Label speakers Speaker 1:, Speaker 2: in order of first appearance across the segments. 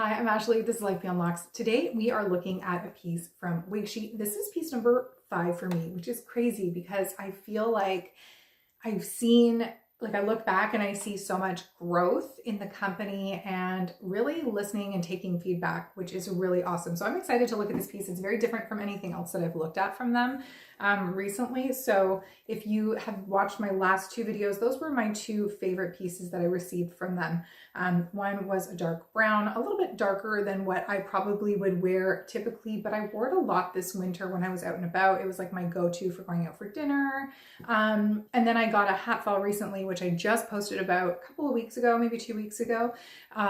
Speaker 1: Hi, I'm Ashley. This is Life Beyond Locks. Today we are looking at a piece from WigShe. This is piece number 5 for me, which is crazy because I feel like I've seen, I look back and I see so much growth in the company and really listening and taking feedback, which is really awesome. So I'm excited to look at this piece. It's very different from anything else that I've looked at from them recently. So if you have watched my last 2 videos, those were my 2 favorite pieces that I received from them. One was a dark brown, a little bit darker than what I probably would wear typically, but I wore it a lot this winter when I was out and about. It was like my go-to for going out for dinner. And then I got a hat fall recently, which I just posted about a couple of weeks ago, maybe 2 weeks ago,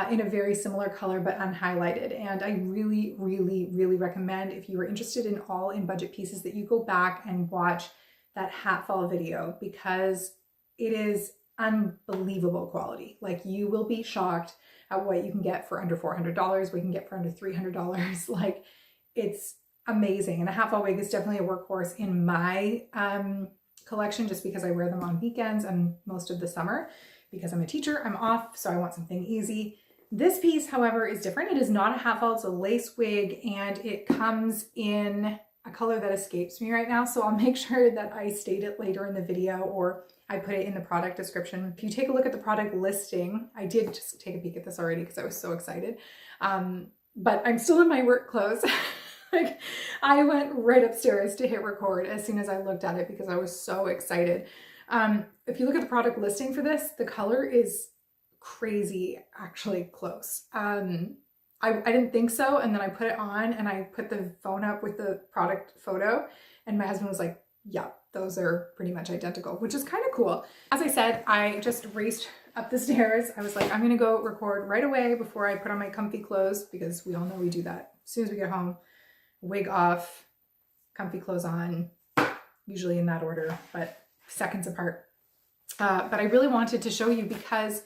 Speaker 1: in a very similar color, but unhighlighted. And I really, really, really recommend, if you are interested in all in budget pieces, that you go back and watch that hat fall video, because it is unbelievable quality. Like, you will be shocked at what you can get for under $400, what you can get for under $300. Like, it's amazing. And a hat fall wig is definitely a workhorse in my collection, just because I wear them on weekends and most of the summer. Because I'm a teacher, I'm off, so I want something easy. This piece, however, is different. It is not a hat fall, it's a lace wig, and it comes in a color that escapes me right now. So I'll make sure that I state it later in the video, or I put it in the product description. If you take a look at the product listing, I did just take a peek at this already because I was so excited. But I'm still in my work clothes. Like, I went right upstairs to hit record as soon as I looked at it because I was so excited. If you look at the product listing for this, the color is crazy, actually close. I didn't think so, and then I put it on and I put the phone up with the product photo, and my husband was like, yeah, those are pretty much identical, which is kind of cool. As I said, I just raced up the stairs. I was like, I'm gonna go record right away before I put on my comfy clothes, because we all know we do that. As soon as we get home, wig off, comfy clothes on, usually in that order, but seconds apart. But I really wanted to show you because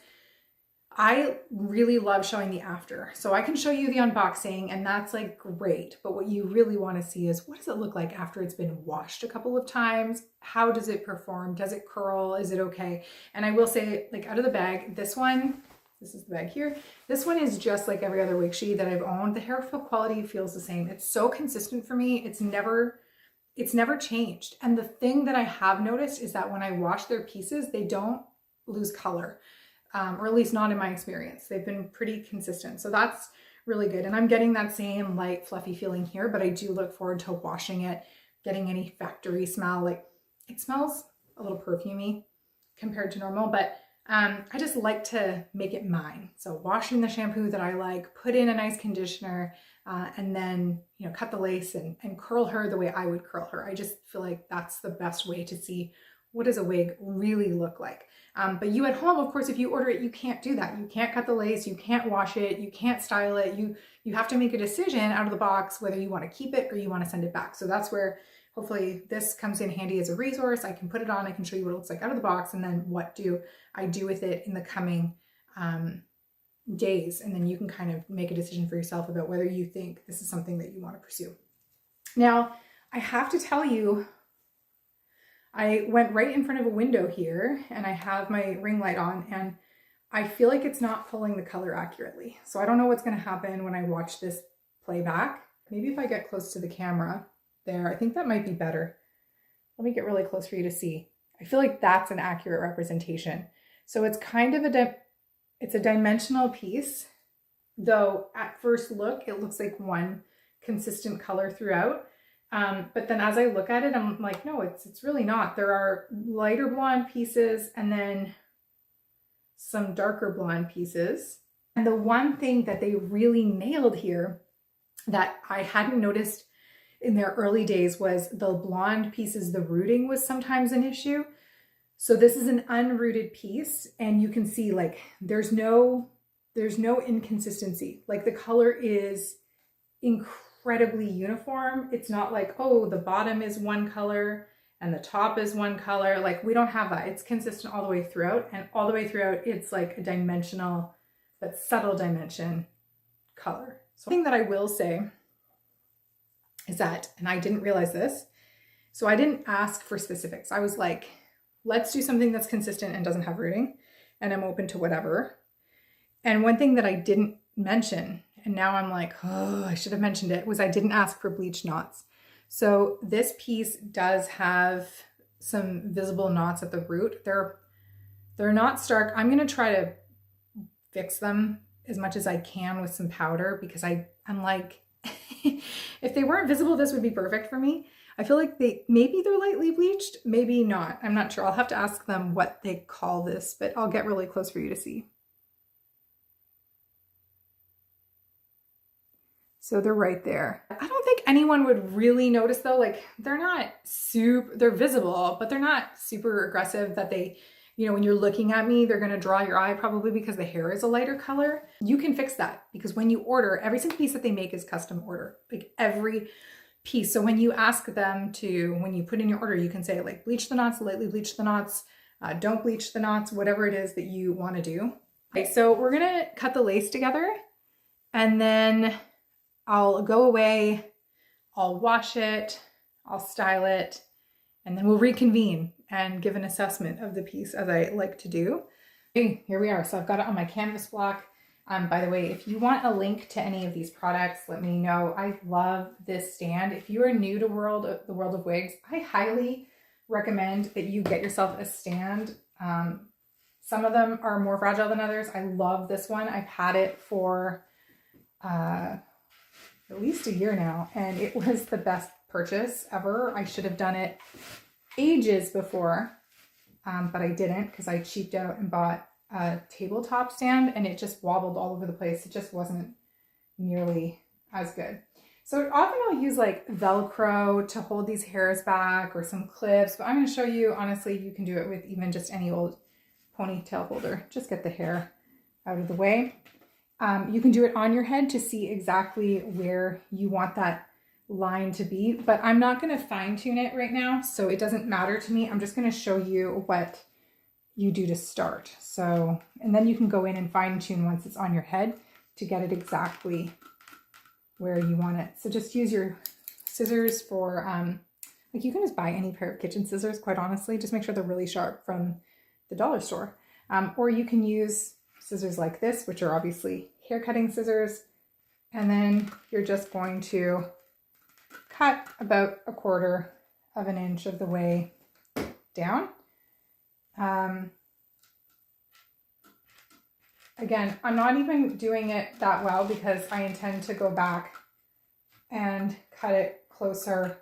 Speaker 1: I really love showing the after. So I can show you the unboxing and that's like great, but what you really want to see is, what does it look like after it's been washed a couple of times? How does it perform? Does it curl? Is it okay? And I will say, like, out of the bag, this is the bag here. This one is just like every other WigShe that I've owned. The hair feel quality feels the same. It's so consistent for me. It's never changed. And the thing that I have noticed is that when I wash their pieces, they don't lose color. Or at least not in my experience. They've been pretty consistent. So that's really good. And I'm getting that same light, fluffy feeling here, but I do look forward to washing it, getting any factory smell. Like, it smells a little perfumey compared to normal, but I just like to make it mine. So washing the shampoo that I like, put in a nice conditioner, and then, you know, cut the lace and curl her the way I would curl her. I just feel like that's the best way to see, what does a wig really look like? But you at home, of course, if you order it, you can't do that. You can't cut the lace, you can't wash it, you can't style it. You have to make a decision out of the box whether you want to keep it or you want to send it back. So that's where hopefully this comes in handy as a resource. I can put it on, I can show you what it looks like out of the box, and then what do I do with it in the coming days. And then you can kind of make a decision for yourself about whether you think this is something that you want to pursue. Now, I have to tell you, I went right in front of a window here and I have my ring light on, and I feel like it's not pulling the color accurately. So I don't know what's going to happen when I watch this playback. Maybe if I get close to the camera there, I think that might be better. Let me get really close for you to see. I feel like that's an accurate representation. So it's kind of it's a dimensional piece, though at first look, it looks like one consistent color throughout. But then as I look at it, I'm like, no, it's really not. There are lighter blonde pieces and then some darker blonde pieces. And the one thing that they really nailed here that I hadn't noticed in their early days was the blonde pieces, the rooting was sometimes an issue. So this is an unrooted piece, and you can see, like, there's no inconsistency. Like, the color is incredibly uniform. It's not like, oh, the bottom is one color and the top is one color. Like, we don't have that. It's consistent all the way throughout, and all the way throughout it's like a dimensional but subtle dimension color. So the thing that I will say is that, and I didn't realize this, so I didn't ask for specifics. I was like, let's do something that's consistent and doesn't have rooting, and I'm open to whatever. And one thing that I didn't mention, and now I'm like, oh, I should have mentioned it, was I didn't ask for bleach knots. So this piece does have some visible knots at the root. They're not stark. I'm gonna try to fix them as much as I can with some powder, because I'm like, if they weren't visible, this would be perfect for me. I feel like maybe they're lightly bleached, maybe not. I'm not sure. I'll have to ask them what they call this, but I'll get really close for you to see. So they're right there. I don't think anyone would really notice though. Like they're visible, but they're not super aggressive that they, you know, when you're looking at me, they're gonna draw your eye probably because the hair is a lighter color. You can fix that because when you order, every single piece that they make is custom order, like every piece. So when you ask them to, when you put in your order, you can say like bleach the knots, lightly bleach the knots, don't bleach the knots, whatever it is that you wanna do. Okay, so we're gonna cut the lace together and then I'll go away, I'll wash it, I'll style it, and then we'll reconvene and give an assessment of the piece as I like to do. Okay, here we are. So I've got it on my canvas block. By the way, if you want a link to any of these products, let me know. I love this stand. If you are new to the world of wigs, I highly recommend that you get yourself a stand. Some of them are more fragile than others. I love this one. I've had it for at least a year now, and it was the best purchase ever. I should have done it ages before, but I didn't because I cheaped out and bought a tabletop stand and it just wobbled all over the place. It just wasn't nearly as good. So often I'll use like Velcro to hold these hairs back or some clips, but I'm going to show you, honestly, you can do it with even just any old ponytail holder. Just get the hair out of the way. You can do it on your head to see exactly where you want that line to be, but I'm not going to fine tune it right now, so it doesn't matter to me. I'm just going to show you what you do to start. So, and then you can go in and fine tune once it's on your head to get it exactly where you want it. So just use your scissors for, like you can just buy any pair of kitchen scissors, quite honestly. Just make sure they're really sharp from the dollar store. Or you can use scissors like this, which are obviously hair cutting scissors. And then you're just going to cut about 1/4 of an inch of the way down. Again, I'm not even doing it that well because I intend to go back and cut it closer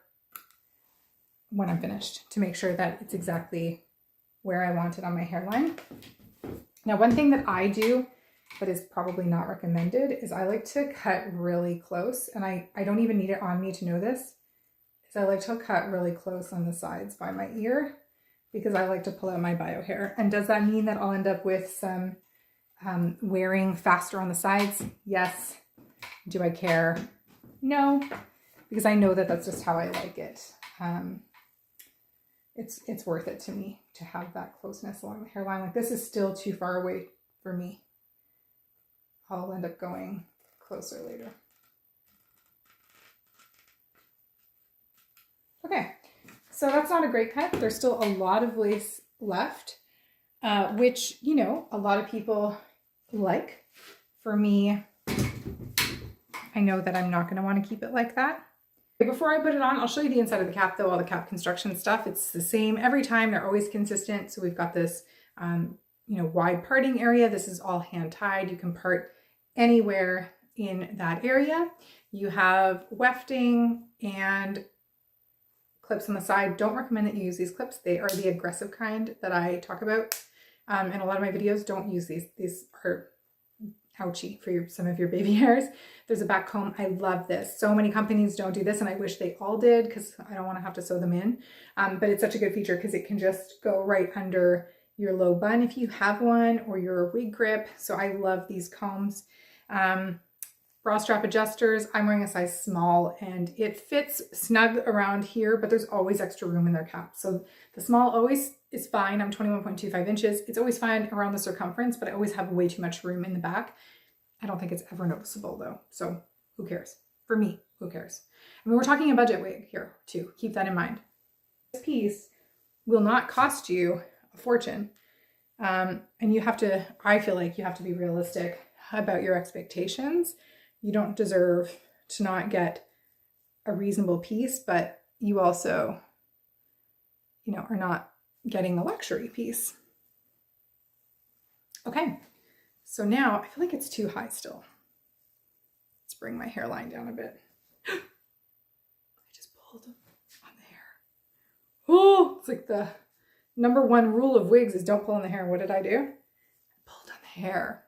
Speaker 1: when I'm finished to make sure that it's exactly where I want it on my hairline. Now, one thing that I do, but is probably not recommended, is I like to cut really close, and I don't even need it on me to know this, is I like to cut really close on the sides by my ear because I like to pull out my bio hair. And does that mean that I'll end up with some wearing faster on the sides? Yes. Do I care? No, because I know that that's just how I like it. It's worth it to me to have that closeness along the hairline. Like this is still too far away for me. I'll end up going closer later. Okay, so that's not a great cut. There's still a lot of lace left, which, you know, a lot of people like. For me, I know that I'm not going to want to keep it like that. Before I put it on, I'll show you the inside of the cap though, all the cap construction stuff. It's the same every time. They're always consistent. So we've got this, you know, wide parting area. This is all hand tied. You can part anywhere in that area. You have wefting and clips on the side. Don't recommend that you use these clips. They are the aggressive kind that I talk about. In a lot of my videos, don't use these. These are ouchy for some of your baby hairs. There's a back comb. I love this. So many companies don't do this, and I wish they all did because I don't want to have to sew them in. But it's such a good feature because it can just go right under your low bun if you have one, or your wig grip. So I love these combs. Bra strap adjusters. I'm wearing a size small and it fits snug around here, but there's always extra room in their cap. So the small always is fine. I'm 21.25 inches. It's always fine around the circumference, but I always have way too much room in the back. I don't think it's ever noticeable though. So who cares? For me, who cares? I mean, we're talking a budget wig here too. Keep that in mind. This piece will not cost you a fortune. And you have to, I feel like you have to be realistic about your expectations you don't deserve to not get a reasonable piece, but you also, you know, are not getting a luxury piece. Okay, so now I feel like it's too high still. Let's bring my hairline down a bit. I just pulled on the hair. Oh, it's like the #1 rule of wigs is don't pull on the hair. What did I do? I pulled on the hair.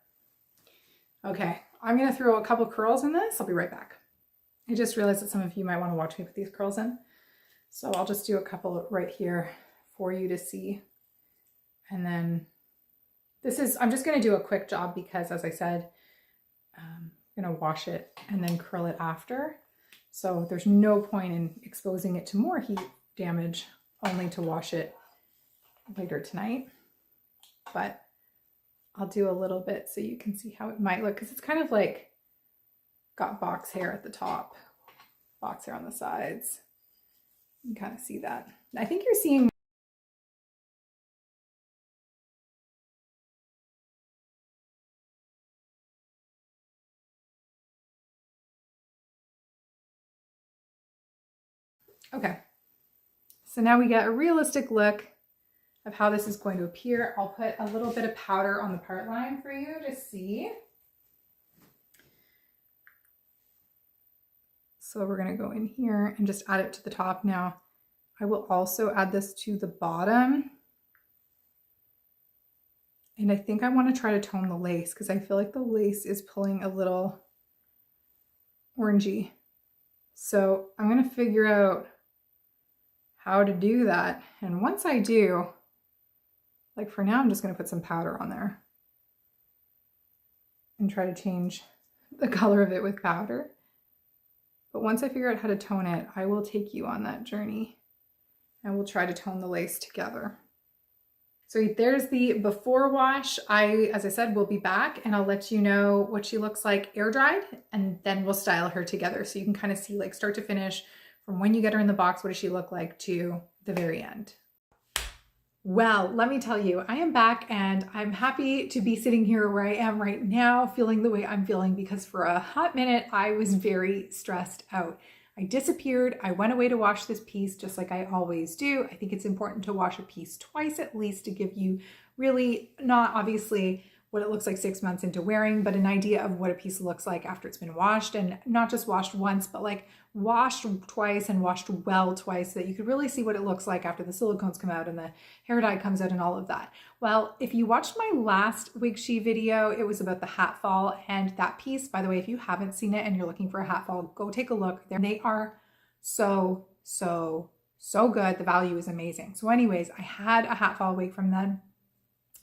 Speaker 1: Okay, I'm gonna throw a couple curls in this. I'll be right back. I just realized that some of you might want to watch me put these curls in. So I'll just do a couple right here for you to see. And then I'm just gonna do a quick job because, as I said, I'm gonna wash it and then curl it after. So there's no point in exposing it to more heat damage only to wash it later tonight. But I'll do a little bit so you can see how it might look, because it's kind of like got box hair at the top, box hair on the sides. You can kind of see that. I think you're seeing okay. So now we get a realistic look of how this is going to appear. I'll put a little bit of powder on the part line for you to see. So we're gonna go in here and just add it to the top. Now, I will also add this to the bottom. And I think I wanna try to tone the lace because I feel like the lace is pulling a little orangey. So I'm gonna figure out how to do that. And once I do, like for now, I'm just gonna put some powder on there and try to change the color of it with powder. But once I figure out how to tone it, I will take you on that journey and we'll try to tone the lace together. So there's the before wash. As I said, will be back and I'll let you know what she looks like air dried, and then we'll style her together. So you can kind of see like start to finish from when you get her in the box, what does she look like to the very end. Well, let me tell you, I am back and I'm happy to be sitting here where I am right now, feeling the way I'm feeling, because for a hot minute, I was very stressed out. I disappeared. I went away to wash this piece just like I always do. I think it's important to wash a piece twice at least to give you really not obviously what it looks like 6 months into wearing, but an idea of what a piece looks like after it's been washed, and not just washed once, but like washed twice and washed well twice so that you could really see what it looks like after the silicones come out and the hair dye comes out and all of that. Well, if you watched my last WigShe video, it was about the hat fall, and that piece, by the way, if you haven't seen it and you're looking for a hat fall, go take a look. They are so good. The value is amazing. So anyways, I had a hat fall wig from them.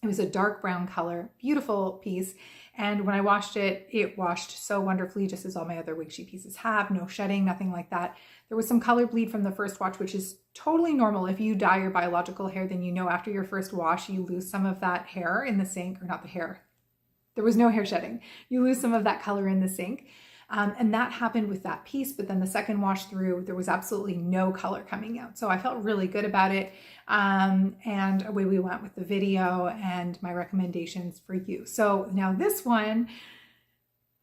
Speaker 1: It was a dark brown color, beautiful piece. And when I washed it, it washed so wonderfully, just as all my other WigShe pieces have, no shedding, nothing like that. There was some color bleed from the first wash, which is totally normal. If you dye your biological hair, then you know after your first wash, you lose some of that hair in the sink, or not the hair. There was no hair shedding. You lose some of that color in the sink. And that happened with that piece, but then the second wash through, there was absolutely no color coming out. So I felt really good about it. And away we went with the video and my recommendations for you. So now this one,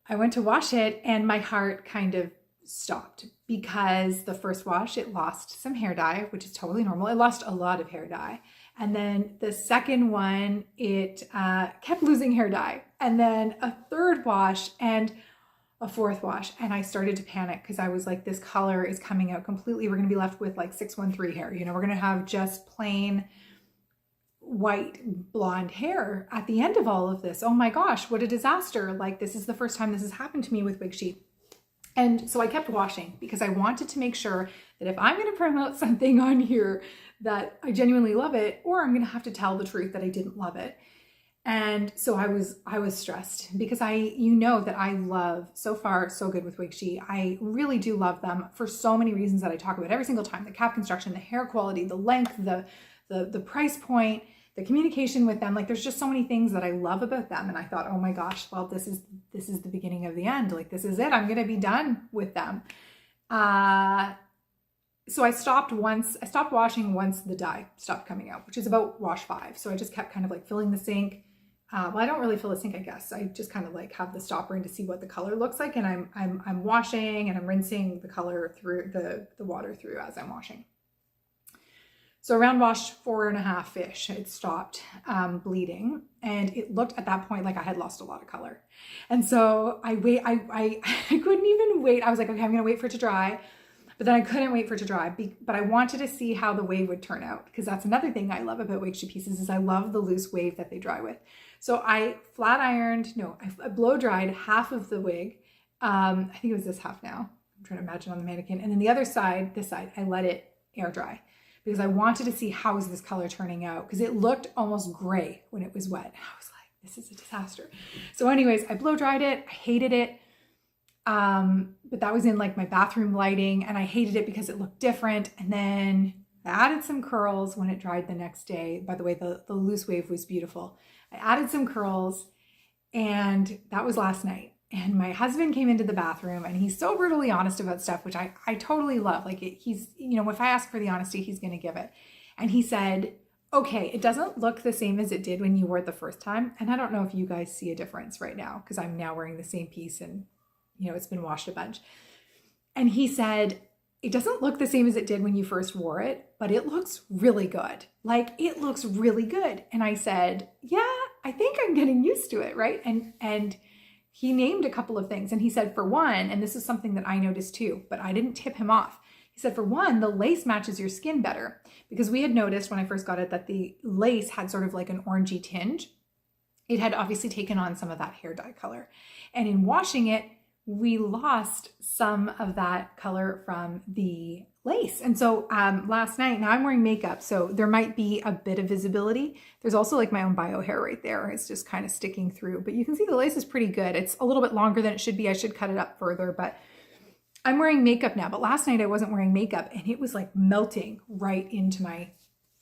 Speaker 1: I went to wash it and my heart kind of stopped, because the first wash, it lost some hair dye, which is totally normal. It lost a lot of hair dye. And then the second one, it kept losing hair dye. And then a third wash and a fourth wash, and I started to panic because I was like, this color is coming out completely. We're gonna be left with like 613 hair. You know, we're gonna have just plain white blonde hair at the end of all of this. Oh my gosh, what a disaster. Like, this is the first time this has happened to me with WigShe. And so I kept washing because I wanted to make sure that if I'm gonna promote something on here that I genuinely love it, or I'm gonna have to tell the truth that I didn't love it. And so I was stressed because you know that I love, so far so good with WigShe. I really do love them for so many reasons that I talk about every single time: the cap construction, the hair quality, the length, the price point, the communication with them. Like, there's just so many things that I love about them. And I thought, oh my gosh, well, this is the beginning of the end. Like, this is it. I'm gonna be done with them. So I stopped washing once the dye stopped coming out, which is about wash 5. So I just kept kind of like filling the sink, well, I don't really fill the sink, I guess. I just kind of like have the stopper in to see what the color looks like. And I'm washing and I'm rinsing the color through the water through as I'm washing. So around wash 4.5-ish, it stopped bleeding, and it looked at that point like I had lost a lot of color. And so I couldn't even wait. I was like, okay, I'm gonna wait for it to dry. But then I couldn't wait for it to dry, but I wanted to see how the wave would turn out, because that's another thing I love about WigShe pieces is I love the loose wave that they dry with. So I I blow dried half of the wig. I think it was this half now. I'm trying to imagine on the mannequin. And then the other side, this side, I let it air dry because I wanted to see how is this color turning out, because it looked almost gray when it was wet. I was like, this is a disaster. So anyways, I blow dried it. I hated it. But that was in like my bathroom lighting, and I hated it because it looked different. And then I added some curls when it dried the next day. By the way, the loose wave was beautiful. I added some curls, and that was last night. And my husband came into the bathroom, and he's so brutally honest about stuff, which I totally love. Like he's, you know, if I ask for the honesty, he's going to give it. And he said, okay, it doesn't look the same as it did when you wore it the first time. And I don't know if you guys see a difference right now, because I'm now wearing the same piece and, you know, it's been washed a bunch. And he said, it doesn't look the same as it did when you first wore it, but it looks really good. Like, it looks really good. And I said, yeah, I think I'm getting used to it, right? And he named a couple of things. And he said, for one, and this is something that I noticed too, but I didn't tip him off. He said, for one, the lace matches your skin better, because we had noticed when I first got it that the lace had sort of like an orangey tinge. It had obviously taken on some of that hair dye color. And in washing it, we lost some of that color from the lace. And so last night, now I'm wearing makeup, so there might be a bit of visibility. There's also like my own bio hair right there. It's just kind of sticking through, but you can see the lace is pretty good. It's a little bit longer than it should be. I should cut it up further, but I'm wearing makeup now. But last night I wasn't wearing makeup, and it was like melting right into my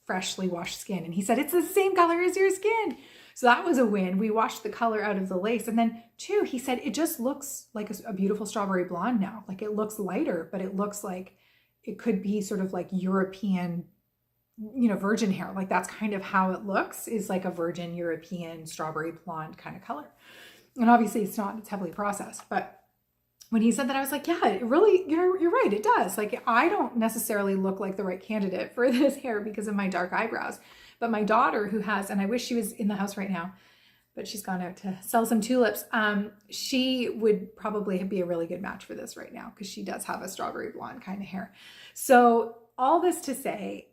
Speaker 1: freshly washed skin. And he said, it's the same color as your skin. So that was a win. We washed the color out of the lace. And then two, he said, it just looks like a beautiful strawberry blonde now. Like, it looks lighter, but it looks like it could be sort of like European, you know, virgin hair. Like, that's kind of how it looks, is like a virgin European strawberry blonde kind of color. And obviously it's not, it's heavily processed. But when he said that, I was like, yeah, it really, you're right. It does. Like, I don't necessarily look like the right candidate for this hair because of my dark eyebrows. But my daughter, who has, and I wish she was in the house right now, but she's gone out to sell some tulips. She would probably be a really good match for this right now, because she does have a strawberry blonde kind of hair. So all this to say,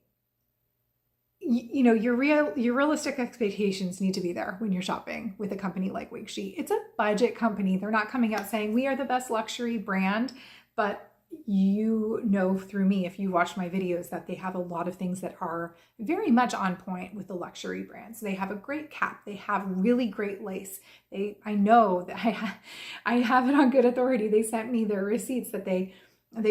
Speaker 1: you know, your realistic expectations need to be there when you're shopping with a company like WigShe. It's a budget company. They're not coming out saying we are the best luxury brand, but you know through me, if you watch my videos, that they have a lot of things that are very much on point with the luxury brands. They have a great cap. They have really great lace. I know that I have it on good authority. They sent me their receipts that they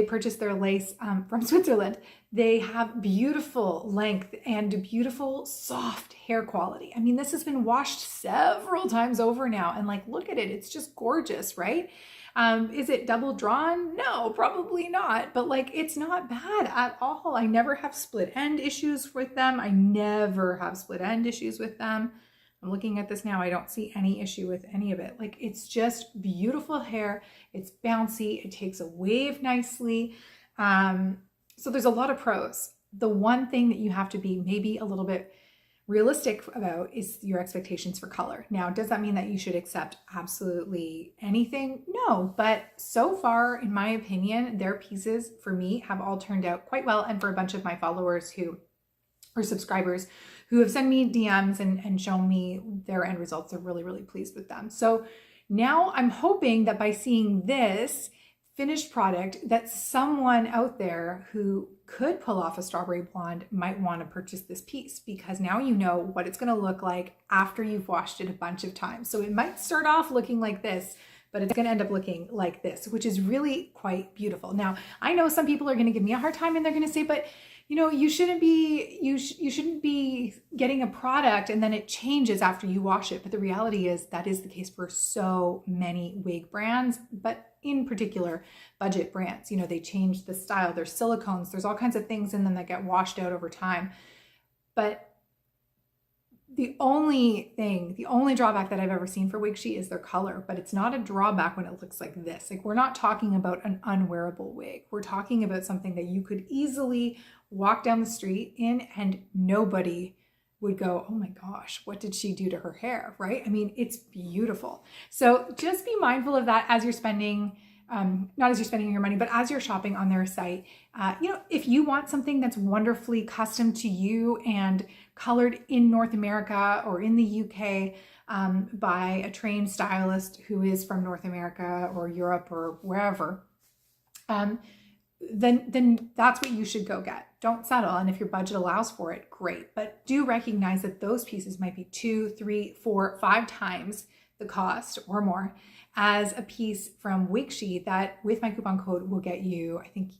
Speaker 1: purchased their lace from Switzerland. They have beautiful length and beautiful soft hair quality. I mean, this has been washed several times over now, and like, look at it. It's just gorgeous, right? Is it double drawn? No, probably not. But like, it's not bad at all. I never have split end issues with them. I'm looking at this now. I don't see any issue with any of it. Like, it's just beautiful hair. It's bouncy. It takes a wave nicely. So there's a lot of pros. The one thing that you have to be maybe a little bit realistic about is your expectations for color. Now, does that mean that you should accept absolutely anything? No, but so far, in my opinion, their pieces for me have all turned out quite well. And for a bunch of my followers or subscribers who have sent me DMs and shown me their end results, they're really, really pleased with them. So now I'm hoping that by seeing this finished product, that someone out there who could pull off a strawberry blonde might want to purchase this piece, because now you know what it's going to look like after you've washed it a bunch of times. So it might start off looking like this, but it's going to end up looking like this, which is really quite beautiful. Now, I know some people are going to give me a hard time, and they're going to say, but you know, you shouldn't be getting a product and then it changes after you wash it. But the reality is that is the case for so many wig brands, but in particular budget brands. You know, they change the style, there's silicones, there's all kinds of things in them that get washed out over time. But The only drawback that I've ever seen for WigShe is their color, but it's not a drawback when it looks like this. Like, we're not talking about an unwearable wig. We're talking about something that you could easily walk down the street in and nobody would go, oh my gosh, what did she do to her hair, right? I mean, it's beautiful. So just be mindful of that as you're spending, not as you're spending your money, but as you're shopping on their site. If you want something that's wonderfully custom to you and colored in North America or in the UK by a trained stylist who is from North America or Europe or wherever, then that's what you should go get. Don't settle. And if your budget allows for it, great. But do recognize that those pieces might be 2, 3, 4, 5 times the cost or more as a piece from WigShe that with my coupon code will get you, I think,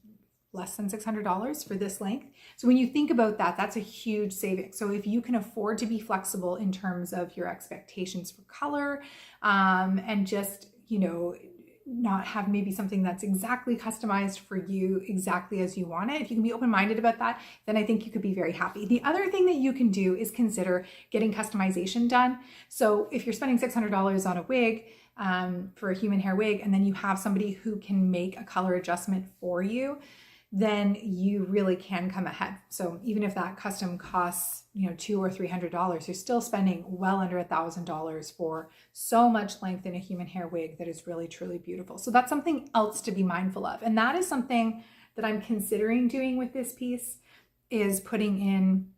Speaker 1: less than $600 for this length. So when you think about that, that's a huge saving. So if you can afford to be flexible in terms of your expectations for color, and just, not have maybe something that's exactly customized for you exactly as you want it. If you can be open-minded about that, then I think you could be very happy. The other thing that you can do is consider getting customization done. So if you're spending $600 on a wig, for a human hair wig, and then you have somebody who can make a color adjustment for you, then you really can come ahead. So even if that custom costs, $200 or $300, you're still spending well under $1,000 for so much length in a human hair wig that is really, truly beautiful. So that's something else to be mindful of. And that is something that I'm considering doing with this piece, is putting in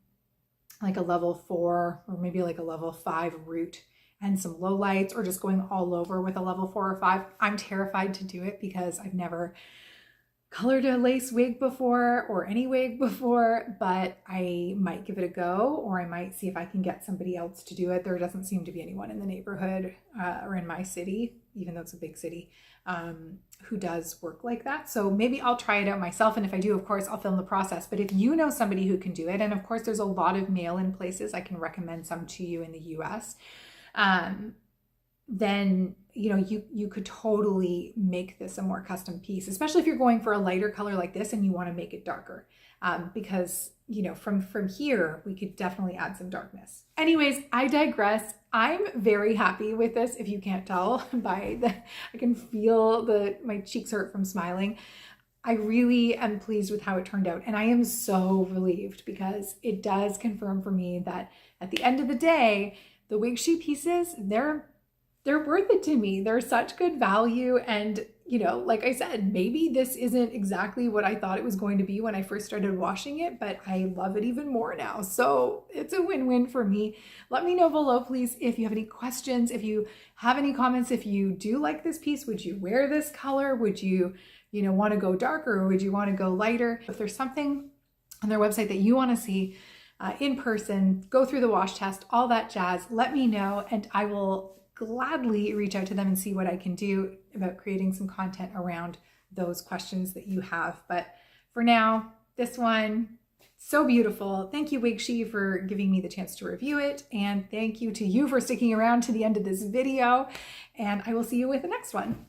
Speaker 1: like a level 4 or maybe like a level 5 root and some low lights, or just going all over with a level 4 or 5. I'm terrified to do it because I've never colored a lace wig before or any wig before, but I might give it a go, or I might see if I can get somebody else to do it. There doesn't seem to be anyone in the neighborhood or in my city, even though it's a big city, who does work like that. So maybe I'll try it out myself. And if I do, of course, I'll film the process. But if you know somebody who can do it, and of course, there's a lot of mail-in places, I can recommend some to you in the US, then you could totally make this a more custom piece, especially if you're going for a lighter color like this and you want to make it darker, because from here we could definitely add some darkness. Anyways, I digress. I'm very happy with this. If you can't tell I can feel my cheeks hurt from smiling. I really am pleased with how it turned out, and I am so relieved because it does confirm for me that at the end of the day, the WigShe pieces, they're worth it to me. They're such good value. And, like I said, maybe this isn't exactly what I thought it was going to be when I first started washing it, but I love it even more now. So it's a win-win for me. Let me know below, please, if you have any questions, if you have any comments, if you do like this piece, would you wear this color? Would you, want to go darker, or would you want to go lighter? If there's something on their website that you want to see in person, go through the wash test, all that jazz, let me know, and I will gladly reach out to them and see what I can do about creating some content around those questions that you have. But for now, this one, so beautiful. Thank you, WigShe, for giving me the chance to review it. And thank you to you for sticking around to the end of this video. And I will see you with the next one.